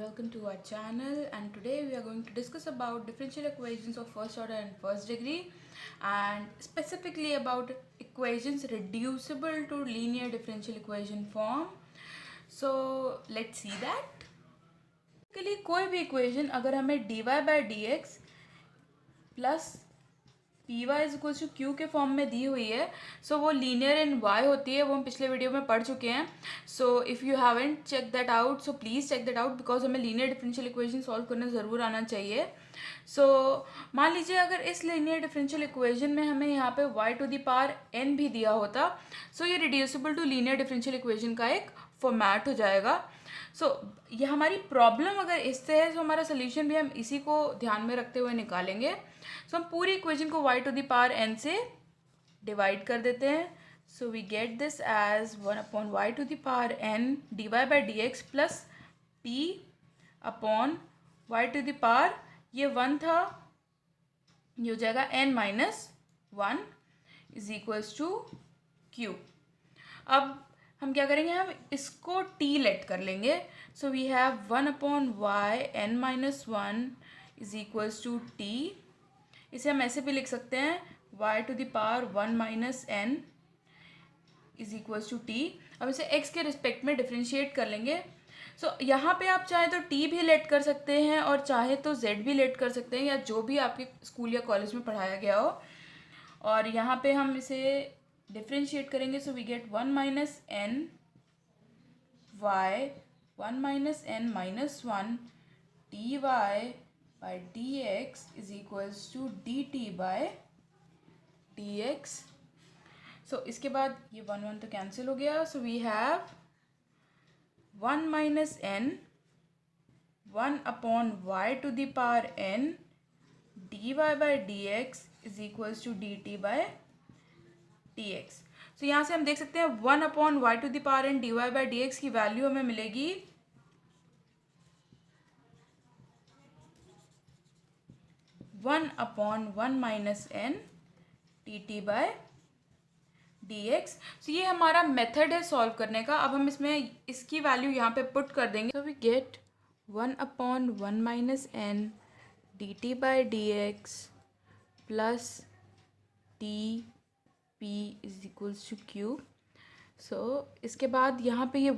welcome to our channel, and today we are going to discuss about differential equations of first order and first degree, and specifically about equations reducible to linear differential equation form. So let's see that. Basically कोई भी equation अगर हमें dy by dx plus P Y is equals to Q के form में दी हुई है, सो वो लीनियर इन वाई होती है, वो हम पिछले वीडियो में पढ़ चुके हैं. So if you haven't check that out, so please check that out, because हमें लीनियर डिफरेंशियल इक्वेशन सॉल्व करना ज़रूर आना चाहिए. सो मान लीजिए अगर इस लीनियर डिफरेंशियल इक्वेशन में हमें यहाँ पे y to the power n भी दिया होता, सो ये reducible to linear differential equation का एक फॉर्मेट हो जाएगा. सो ये हमारी प्रॉब्लम अगर इससे है, तो हमारा सोल्यूशन भी हम इसी को ध्यान में रखते हुए निकालेंगे. सो हम पूरी इक्वेशन को y to the power n से डिवाइड कर देते हैं. So we get this as 1 upon Y to the power n dy by D X plus p upon Y to the power, ये 1 था, ये हो जाएगा n minus 1 is equals to q. अब हम क्या करेंगे, हम इसको t लेट कर लेंगे. So we have 1 upon Y n minus 1 is equals to t. इसे हम ऐसे भी लिख सकते हैं y to the power 1 minus n is equals to t. अब इसे x के रिस्पेक्ट में डिफ्रेंशिएट कर लेंगे. सो यहाँ पे आप चाहे तो t भी लेट कर सकते हैं और चाहे तो z भी लेट कर सकते हैं, या जो भी आपके स्कूल या कॉलेज में पढ़ाया गया हो. और यहाँ पे हम इसे डिफ्रेंशिएट करेंगे. So we get 1 minus n y 1 minus n minus 1 dy by dx is equals to dt by dx. So इसके बाद ये 1 तो कैंसिल हो गया. So we have 1 minus n 1 upon y to the power n dy by dx is equals to dt by dx. So यहाँ से हम देख सकते हैं 1 upon Y to the power n dy by dx की value हमें मिलेगी 1 upon 1 minus n dt by dx. So ये हमारा मेथड है सॉल्व करने का. अब हम इसमें इसकी वैल्यू यहाँ पे पुट कर देंगे. So we get 1 upon 1 minus n dt by dx plus D p is equals to Q. सो इसके बाद यहाँ पे ये 1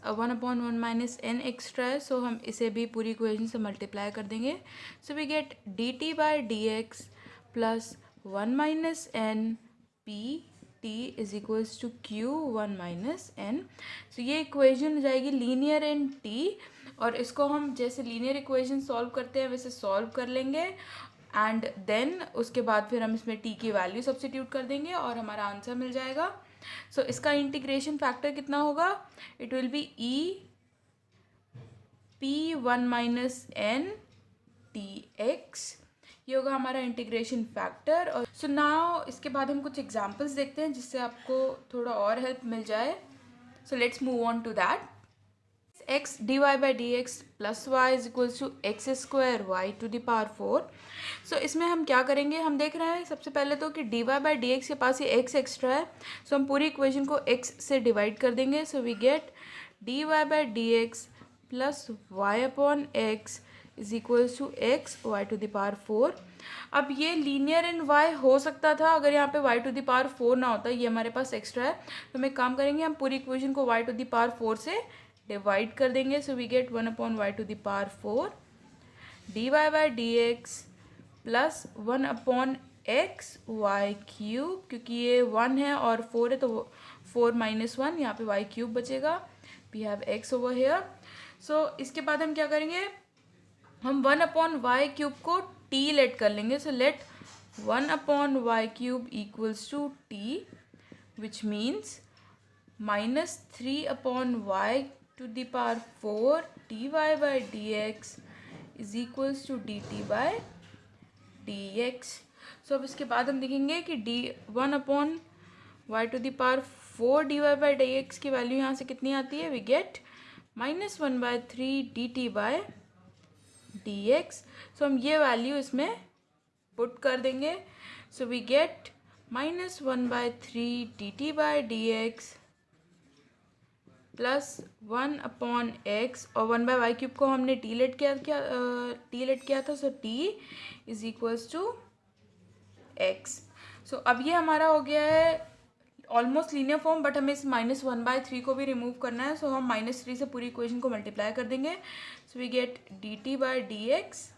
अपॉन 1 माइनस n एक्स्ट्रा है, सो हम इसे भी पूरी इक्वेशन से मल्टीप्लाई कर देंगे. So we get dt by D X plus 1 minus n p t is equals to Q 1 minus n. So ये इक्वेशन हो जाएगी लीनियर इन t, और इसको हम जैसे लीनियर इक्वेशन सॉल्व करते हैं वैसे सॉल्व कर लेंगे. एंड देन उसके बाद फिर हम इसमें t की वैल्यू सब्स्टिट्यूट कर देंगे और हमारा आंसर मिल जाएगा. सो इसका इंटीग्रेशन फैक्टर कितना होगा, it will B e p 1 minus n dx. ये होगा हमारा इंटीग्रेशन फैक्टर. और सो नाउ इसके बाद हम कुछ एग्जांपल्स देखते हैं जिससे आपको थोड़ा और हेल्प मिल जाए. So let's move on to that. x dy by dx plus Y is equals to X square Y to the power 4. So इसमें हम क्या करेंगे, हम देख रहे हैं सबसे पहले तो कि dy by dx के पास ये x एक्स्ट्रा है. सो हम पूरी इक्वेशन को x से डिवाइड कर देंगे. So we get dy by dx plus Y upon X is equals to X Y to the power 4. अब ये लीनियर इन y हो सकता था अगर यहाँ पे y टू द पावर 4 ना होता, ये हमारे पास एक्स्ट्रा है. तो हम एक काम करेंगे, हम पूरी इक्वेशन को y टू द पावर 4 से डिवाइड कर देंगे. So we get 1 upon Y to the power 4 D Y by D X plus 1 upon X Y cube, क्योंकि ये 1 है और 4 है तो 4 माइनस 1, यहाँ पे वाई क्यूब बचेगा. We have X over here. सो इसके बाद हम क्या करेंगे, हम 1 अपॉन वाई क्यूब को टी लेट कर लेंगे. So let 1 upon Y cube equals to T, which means minus 3 upon Y to the power 4 dy by dx is equals to dt by dx. So अब इसके बाद हम देखेंगे कि 1 upon Y to the power 4 dy by dx की value यहाँ से कितनी आती है, we get minus 1 by 3 dt by dx. So हम ये वैल्यू इसमें पुट कर देंगे. So we get minus 1 by 3 dt by dx plus 1/x और 1/y³ को हमने टी लेट किया था, so t is equals to x। सो अब ये हमारा हो गया है ऑलमोस्ट लीनियर फॉर्म, बट हमें इस -1/3 को भी रिमूव करना है, सो हम -3 से पूरी इक्वेशन को मल्टीप्लाई कर देंगे। So we get dt/dx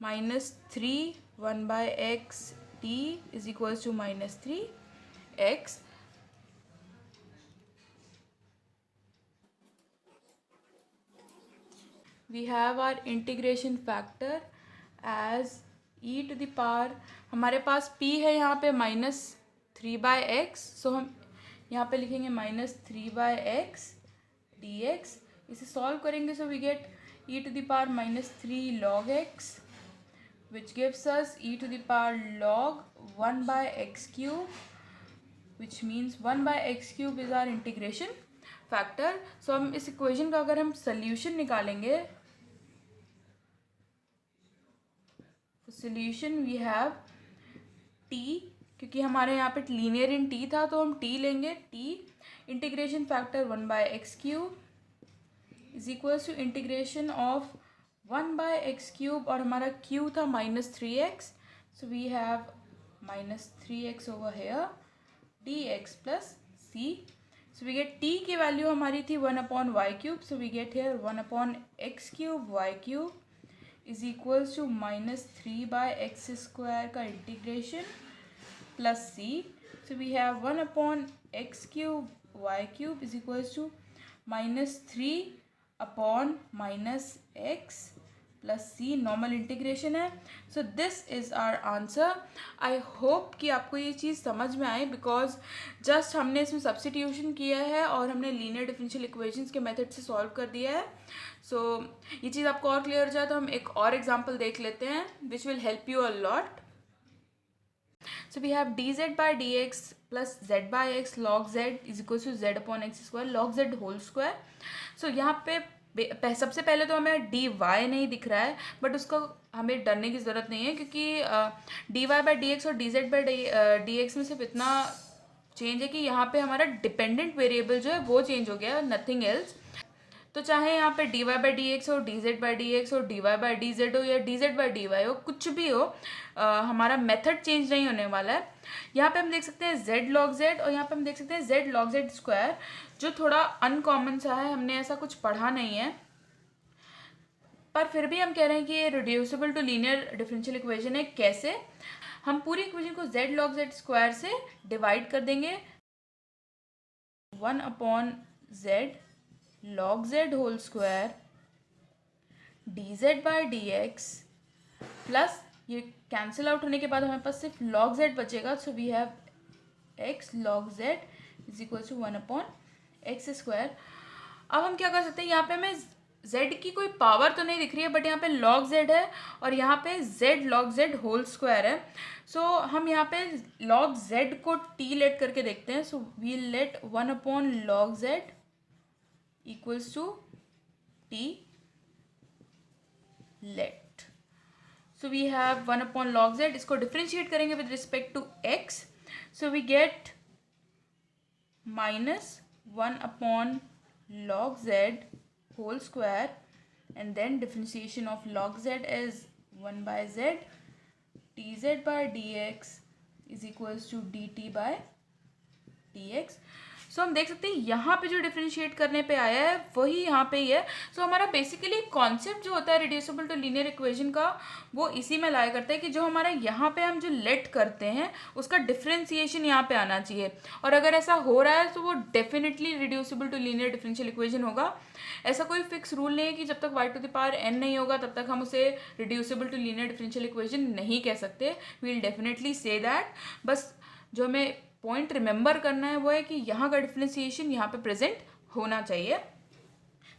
-3 1/x t is equals to -3x। we have our integration factor as e to the power, हमारे पास p है यहाँ पे -3/x, सो हम यहाँ पे लिखेंगे -3/x dx। इसे सॉल्व करेंगे, so we get e to the power -3 log x which gives us e to the power log 1/x³, which means 1/x³ is our integration factor। सो हम इस इक्वेशन का अगर हम सोल्यूशन निकालेंगे, सोल्यूशन वी हैव t, क्योंकि हमारे यहाँ पे लीनियर इन t था तो हम t लेंगे, t integration factor 1/x³ is equals to integration of 1/x³ और हमारा q था -3x, so we have -3x over here dx plus c। So we get t की वैल्यू हमारी थी 1/y³, so we get here 1/x³ y³ is equals to -3/x² का integration plus c। So we have 1/x³ y³ is equals to -3/-x plus c, normal integration है। So this is our answer. I hope कि आपको ये चीज़ समझ में आए, because just हमने इसमें सब्स्टिट्यूशन किया है और हमने लीनियर डिफरेंशियल इक्वेशंस के मेथड से सॉल्व कर दिया है। सो ये चीज़ आपको और क्लियर हो जाए तो हम एक और एग्जाम्पल देख लेते हैं which will help you a lot. So we have dz/dx plus z/x log z is equals to z/x², log z whole square। So यहाँ पे सबसे पहले तो हमें dy नहीं दिख रहा है, बट उसको हमें डरने की ज़रूरत नहीं है, क्योंकि dy/dx और dz/dx में सिर्फ इतना चेंज है कि यहाँ पे हमारा डिपेंडेंट वेरिएबल जो है वो चेंज हो गया, नथिंग एल्स। तो चाहे यहाँ पे dy/dx हो, dz/dx हो, dy/dz हो या dz/dy हो, कुछ भी हो, हमारा मेथड चेंज नहीं होने वाला है। यहाँ पे हम देख सकते हैं z log z और यहाँ पे हम देख सकते हैं z log z स्क्वायर, जो थोड़ा अनकॉमन सा है, हमने ऐसा कुछ पढ़ा नहीं है, पर फिर भी हम कह रहे हैं कि ये reducible to linear differential equation है। कैसे? हम पूरी इक्वेशन को z log z स्क्वायर से डिवाइड कर देंगे, 1/z log z whole square dz/dx plus ये कैंसिल आउट होने के बाद हमारे पास सिर्फ log z बचेगा, so we have x log z is equal to 1/x²। अब हम क्या कर सकते हैं, यहाँ पे हमें z की कोई पावर तो नहीं दिख रही है, बट यहाँ पे log z है और यहाँ पे z log z whole square है। सो हम यहाँ पे log z को t लेट करके देखते हैं, so we let 1/log z equals to t let। So we have 1/log z, इसको डिफ्रेंशिएट करेंगे with respect to x, so we get -1/log z whole square, and then differentiation of log z is 1/z dz/dx is equals to dt/dx। So हम देख सकते हैं यहाँ पे जो differentiate करने पे आया है वही यहाँ पे ही है। सो हमारा बेसिकली कॉन्सेप्ट जो होता है रिड्यूसिबल टू लीनियर इक्वेशन का, वो इसी में लाया करता है कि जो हमारा यहाँ पे हम जो लेट करते हैं उसका डिफरेंशिएशन यहाँ पे आना चाहिए, और अगर ऐसा हो रहा है तो वो definitely reducible to linear differential equation होगा। ऐसा कोई फिक्स रूल नहीं है कि जब तक y⁴n नहीं होगा तब तक हम उसे reducible to linear differential equation नहीं कह सकते। We will definitely say that. बस जो हमें पॉइंट रिमेंबर करना है वो है कि यहाँ का डिफरेंशिएशन यहाँ पे प्रेजेंट होना चाहिए।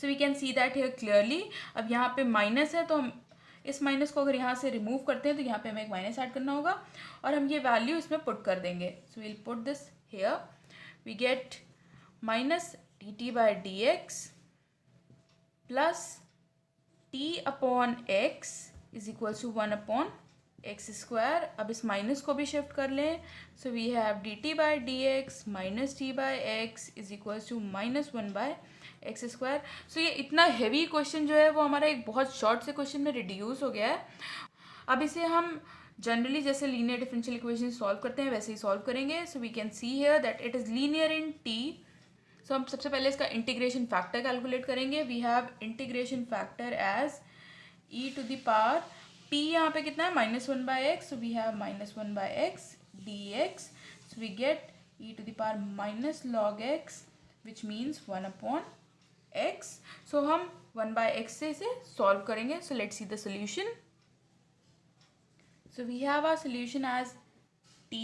So we can see that here clearly. अब यहाँ पे माइनस है तो हम इस माइनस को अगर यहाँ से रिमूव करते हैं तो यहाँ पे हमें एक माइनस ऐड करना होगा और हम ये वैल्यू इसमें पुट कर देंगे। So will put this here, we get -dt/dx plus t/x is equal to 1/x²। अब इस माइनस को भी शिफ्ट कर लें, so we have dt/dx -t/x is equal to -1/x²। X square. So ये इतना हैवी क्वेश्चन जो है वो हमारा एक बहुत शॉर्ट से क्वेश्चन में रिड्यूस हो गया है। अब इसे हम जनरली जैसे लीनियर डिफरेंशियल इक्वेशन सॉल्व करते हैं वैसे ही सॉल्व करेंगे। So we can see here that it is linear in t. So हम सबसे पहले इसका इंटीग्रेशन फैक्टर कैलकुलेट करेंगे। We have integration factor as e to the power t, यहाँ पे कितना है -1/x, so we have -1/x dx, so we get e to the power minus log x which means 1/x। So हम 1/x से इसे solve करेंगे। So let's see the solution. So we have our solution as t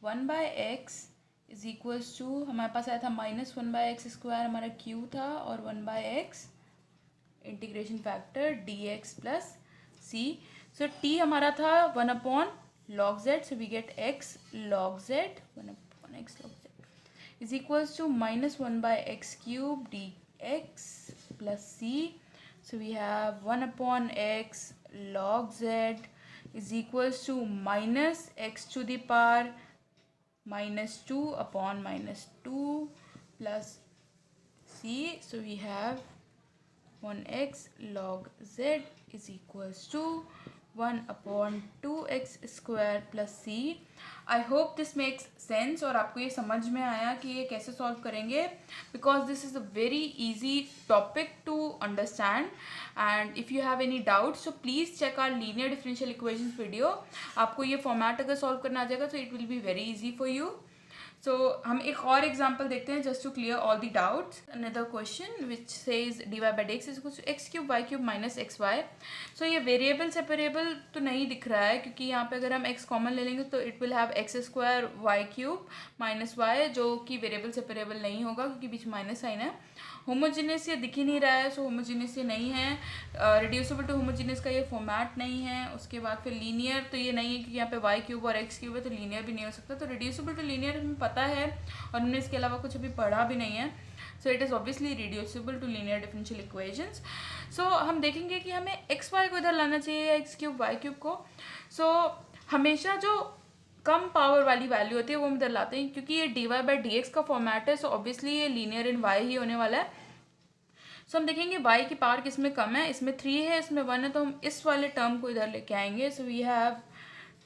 1/x is equals to, हमारे पास आया था -1/x², हमारा q था, और 1/x integration factor dx plus c। So t हमारा था 1/log z, so we get x log z, 1/x log z is equals to -1/x³ dx plus c। So we have 1/x log z is equals to -x to the power -2/-2 plus c। So we have 1x log z is equals to 1/2x² plus c। I hope this makes sense और आपको ये समझ में आया कि ये कैसे solve करेंगे, because this is a very easy topic to understand. And if you have any doubts so please check our linear differential equations video. आपको ये फॉर्मेट अगर सॉल्व करना आ जाएगा तो it will be very easy for you. So हम एक और एग्जाम्पल देखते हैं just to clear all the doubts. Another question which says dy/dx is equal to x³ y³ minus xy। So ये वेरिएबल सेपरेबल तो नहीं दिख रहा है, क्योंकि यहाँ पे अगर हम x कॉमन ले लेंगे तो it will have x² y³ minus y, जो कि वेरिएबल सेपरेबल नहीं होगा क्योंकि बीच माइनस साइन है। होमोजीनियस ये दिख ही नहीं रहा है, सो होमोजीनियस ये नहीं है। रिड्यूसिबल टू होमोजीनियस का ये फॉर्मेट नहीं है। उसके बाद फिर लीनियर तो ये नहीं है, क्योंकि यहाँ पे y³ और x³ है, तो लीनियर भी नहीं हो सकता। तो रिड्यूसिबल टू लीनियर हमें पता है और हमने इसके अलावा कुछ अभी पढ़ा भी नहीं है। So it is obviously reducible to linear differential equations. So हम देखेंगे कि हमें xy को इधर लाना चाहिए या x³ y³ को। सो हमेशा जो कम पावर वाली वैल्यू होती है वो हम इधर लाते हैं, क्योंकि ये dy/dx का फॉर्मेट है। सो ऑब्वियसली ये लीनियर इन y ही होने वाला है। सो हम देखेंगे y की पावर किस में कम है, इसमें 3 है, इसमें 1 है, तो हम इस वाले टर्म को इधर लेके आएंगे। So we have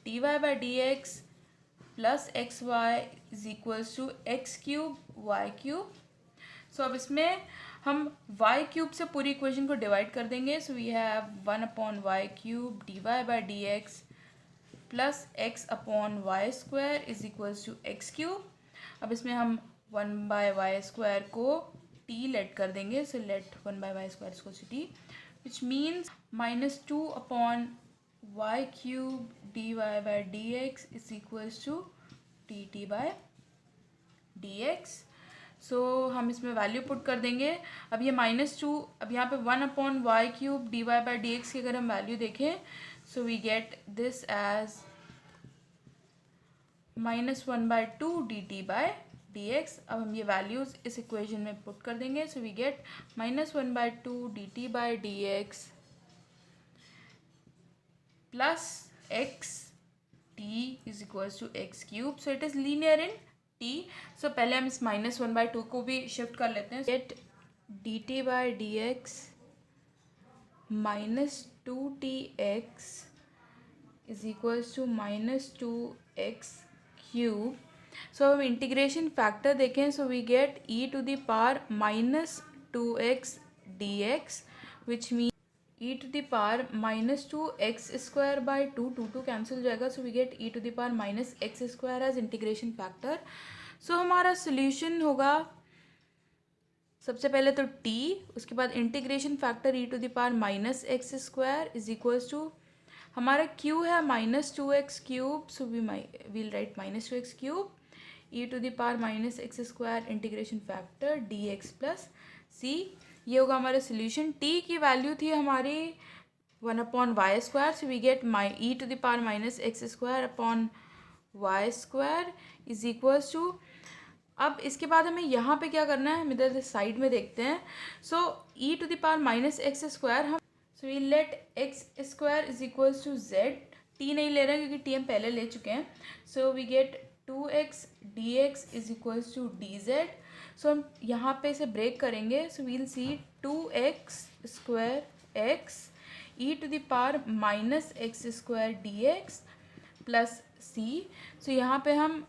dy/dx plus xy is equals to x³ y³। So अब इसमें हम y³ से पूरी इक्वेशन को डिवाइड कर देंगे। So we have 1/y³ dy/dx plus x/y² is equals to x³। अब इसमें हम 1/y² को t लेट कर देंगे। सो लेट 1/y² को t which means -2/y³ dy/dx is equals to dt/dx। So हम इसमें वैल्यू पुट कर देंगे। अब ये -2, अब यहाँ पे 1/y³ dy/dx की अगर हम वैल्यू देखें, so we get this as -1/2 dt/dx। अब हम ये वैल्यूज इस इक्वेशन में पुट कर देंगे। So we get -1/2 dt/dx plus x t is equals to x³। So it is linear in t। So पहले हम इस -1/2 को भी शिफ्ट कर लेते हैं। Get dt/dx -2tx is equals to -2x³। So हम इंटीग्रेशन फैक्टर देखें। So we get e to the power -2x dx which mean e to the power -2x² 2 cancel हो जाएगा। So we get e to the power -x² as integration factor. So हमारा solution होगा सबसे पहले तो t, उसके बाद integration factor e to the power -x² is equals to हमारा q है -2x³। So we'll write -2x³ e to the power -x² integration factor dx plus c। ये होगा हमारा सोल्यूशन। t की वैल्यू थी हमारी 1/y²। So we get e to the power -x² is equals to, अब इसके बाद हमें यहाँ पे क्या करना है, हम इधर साइड में देखते हैं। So e to the power -x² हम, so we let x² is equals to z। t नहीं ले रहे हैं क्योंकि t हम पहले ले चुके हैं। So we get 2x dx is equals to dz। So हम यहाँ पे इसे ब्रेक करेंगे. So we'll see 2x² x e to the power minus x² dx plus c. So यहाँ पे हम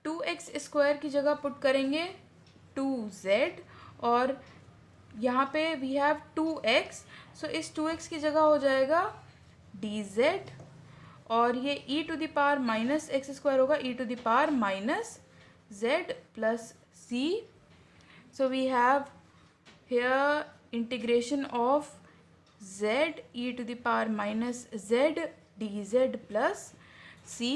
2x² की जगह पुट करेंगे 2z और यहाँ पे वी हैव 2x. सो इस 2x की जगह हो जाएगा dz और ये e to the power minus x² होगा e to the power minus z plus c. So we have here integration of z e to the power minus z dz plus c.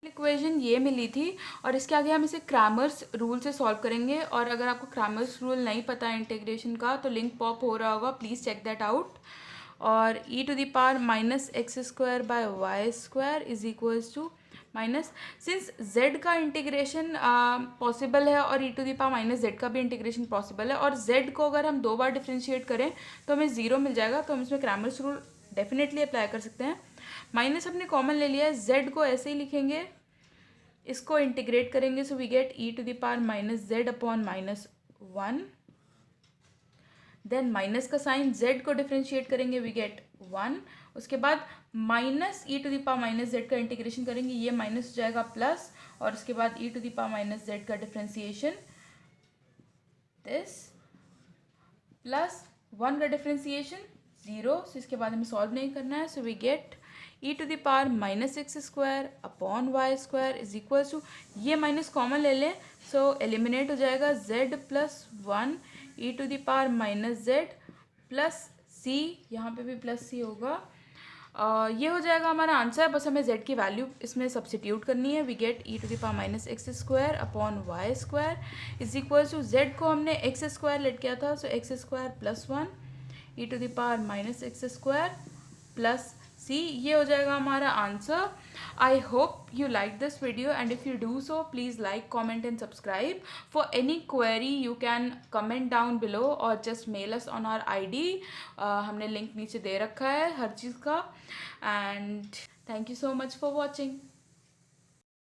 Equation ये मिली थी और इसके आगे हम इसे Cramer's rule से सॉल्व करेंगे. और अगर आपको क्रैमर्स रूल नहीं पता है इंटीग्रेशन का तो लिंक पॉप हो रहा होगा, प्लीज़ चेक दैट आउट. और e to the power minus x² by y² is equals to minus, since z का इंटीग्रेशन पॉसिबल है और e to the power minus z का भी इंटीग्रेशन पॉसिबल है और z को अगर हम 2 बार डिफ्रेंशिएट करें तो हमें 0 मिल जाएगा. तो हम इसमें क्रैमर्स रूल डेफिनेटली अप्लाई कर सकते हैं. माइनस हमने कॉमन ले लिया है, z को ऐसे ही लिखेंगे, इसको इंटीग्रेट करेंगे. So we get e to the power minus z upon minus 1. Then minus का साइन z को डिफ्रेंशिएट करेंगे, वी गेट 1. उसके बाद minus e to the power minus z का इंटीग्रेशन करेंगे, ये माइनस हो जाएगा प्लस. और उसके बाद e to the power minus z का डिफ्रेंशिएशन दिस प्लस 1 का डिफ्रेंशिएशन 0. सो इसके बाद हमें सॉल्व नहीं करना है. So we get e to the power minus x² upon y² is equal to, ये माइनस कॉमन ले लें सो एलिमिनेट हो जाएगा z plus 1 e to the power minus z plus c. यहाँ पे भी प्लस c होगा. ये हो जाएगा हमारा आंसर. बस हमें z की वैल्यू इसमें सब्सिट्यूट करनी है. We get e to the power minus x² upon y² is equal to, z को हमने x² लेट किया था so x² plus 1 e to the power minus x² plus c. ये हो जाएगा हमारा answer. I hope you like this video and if you do so please like, comment and subscribe. For any query you can comment down below or just mail us on our ID. हमने link नीचे दे रखा है हर चीज़ का. And thank you so much for watching.